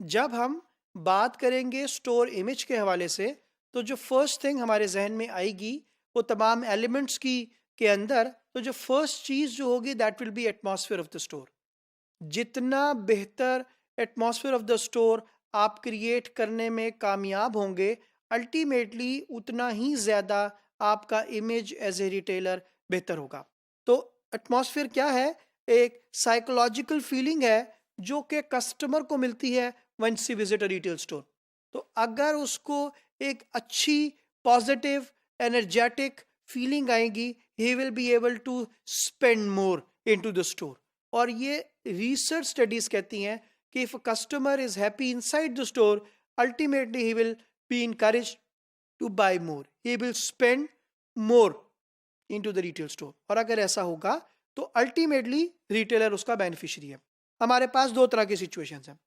जब हम बात करेंगे स्टोर इमेज के हवाले से, तो जो फर्स्ट थिंग हमारे जहन में आएगी वो तमाम एलिमेंट्स की के अंदर, तो जो फर्स्ट चीज जो होगी that will be atmosphere of the store. जितना बेहतर एटमॉस्फेयर ऑफ द स्टोर आप क्रिएट करने में कामयाब होंगे, अल्टीमेटली उतना ही ज़्यादा आपका इमेज एज ए रिटेलर बेहतर होगा। तो एटमॉस्फेयर क्या है? एक साइकोलॉजिकल फीलिंग है जो कि कस्टमर को मिलती है once he visit a retail store. तो अगर उसको एक अच्छी पॉजिटिव एनर्जेटिक फीलिंग आएगी, he will be able to spend more into the store. और ये रिसर्च स्टडीज कहती हैं कि if a customer is happy inside the store, ultimately he will be encouraged to buy more, he will spend more into the retail store. और अगर ऐसा होगा तो अल्टीमेटली रिटेलर उसका बेनिफिशियरी है। हमारे पास दो तरह की सिचुएशंस हैं।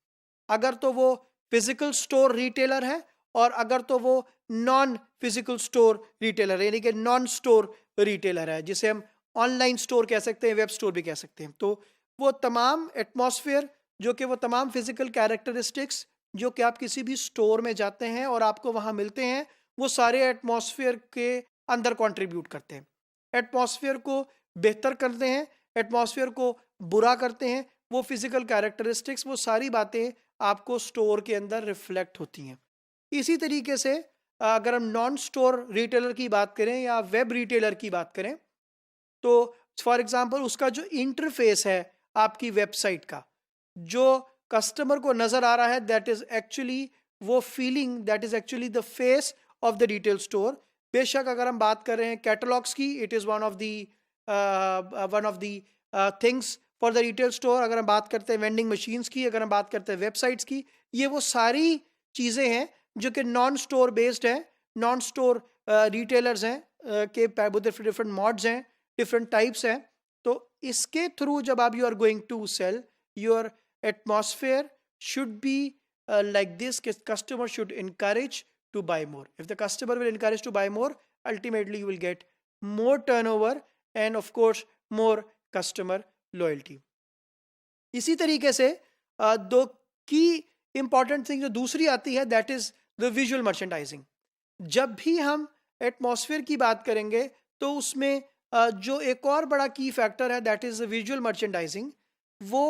अगर तो वो फिजिकल स्टोर रिटेलर है और अगर तो वो नॉन फिजिकल स्टोर रिटेलर है, यानी कि नॉन स्टोर रिटेलर है, जिसे हम ऑनलाइन स्टोर कह सकते हैं, वेब स्टोर भी कह सकते हैं। तो वो तमाम एटमॉस्फेयर जो कि वो तमाम फिजिकल कैरेक्टरिस्टिक्स जो कि आप किसी भी स्टोर में जाते हैं और आपको वहां मिलते हैं, वो सारे एटमॉस्फेयर के अंदर कंट्रीब्यूट करते हैं, एटमॉस्फेयर को बेहतर करते हैं, एटमॉस्फेयर को बुरा करते हैं। वो फिजिकल कैरेक्टरिस्टिक्स, वो सारी बातें आपको स्टोर के अंदर रिफ्लेक्ट होती हैं। इसी तरीके से अगर हम नॉन स्टोर रिटेलर की बात करें या वेब रिटेलर की बात करें, तो फॉर एग्जांपल उसका जो इंटरफेस है आपकी वेबसाइट का, जो कस्टमर को नजर आ रहा है, दैट इज एक्चुअली वो feeling, that is actually the face of the retail store. बेशक अगर हम बात कर रहे हैं कैटलॉग्स की, it is one of the things for the retail store. अगर हम बात करते हैं वेंडिंग मशीन्स की, अगर हम बात करते हैं वेबसाइट्स की, ये वो सारी चीजें हैं जो कि नॉन स्टोर बेस्ड हैं, नॉन स्टोर रिटेलर्स हैं के डिफरेंट मॉड्स हैं, डिफरेंट टाइप्स हैं। तो इसके थ्रू जब आप you are going to sell, your atmosphere should be like this, customer should encourage to buy more. If the customer will encourage to buy more, ultimately you will get more turnover and of course more customer loyalty. इसी तरीके से दो की important thing जो दूसरी आती है, that is the visual merchandising. जब भी हम एटमॉस्फेयर की बात करेंगे तो उसमें जो एक और बड़ा की फैक्टर है, that is the visual merchandising. वो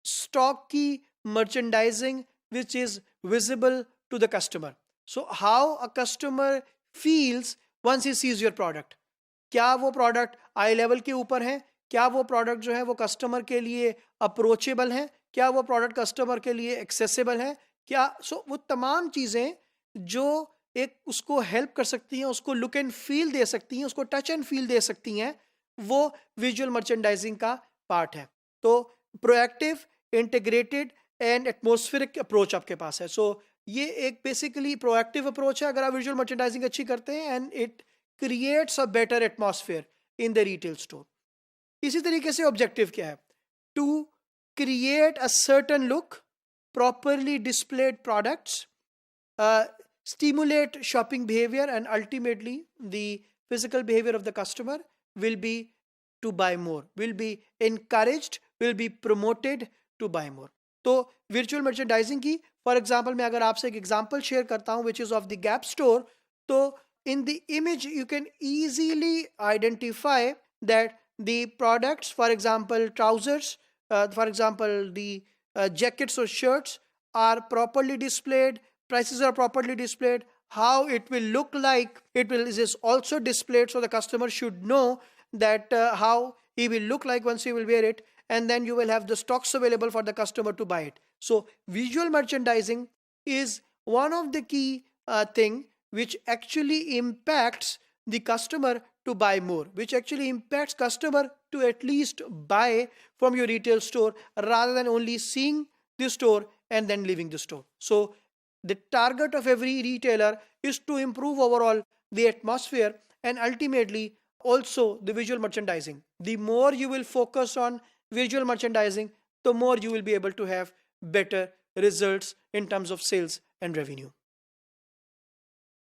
स्टॉक की merchandising which is visible to the customer. So how a customer feels once he sees your product. क्या वो प्रोडक्ट आई लेवल के ऊपर है? क्या वो प्रोडक्ट जो है वो कस्टमर के लिए अप्रोचेबल है? क्या वो प्रोडक्ट कस्टमर के लिए एक्सेसिबल है? क्या वो तमाम चीज़ें जो एक उसको हेल्प कर सकती हैं, उसको लुक एंड फील दे सकती हैं, उसको टच एंड फील दे सकती हैं, वो विजुअल मर्चेंडाइजिंग का पार्ट है। तो proactive, integrated and atmospheric approach आपके पास है। सो ये एक बेसिकली प्रोएक्टिव अप्रोच है अगर आप विजुअल मर्चेंडाइजिंग अच्छी करते हैं, and it creates a better atmosphere in the retail store. इसी तरीके से ऑब्जेक्टिव क्या है? To create a certain look, properly displayed products, stimulate shopping behavior, and ultimately the physical behavior of the customer will be to buy more, will be encouraged, will be promoted to buy more. तो virtual merchandising की for example मैं अगर आपसे एक example share करता हूँ which is of the gap store, तो in the image you can easily identify that the products, for example trousers, for example the jackets or shirts are properly displayed, prices are properly displayed, how it will look like, is also displayed, so the customer should know that how he will look like once he will wear it, and then you will have the stocks available for the customer to buy it. So visual merchandising is one of the key thing which actually impacts the customer to buy more, which actually impacts customer to at least buy from your retail store rather than only seeing the store and then leaving the store. So the target of every retailer is to improve overall the atmosphere and ultimately also the visual merchandising. The more you will focus on visual merchandising, the more you will be able to have better results in terms of sales and revenue.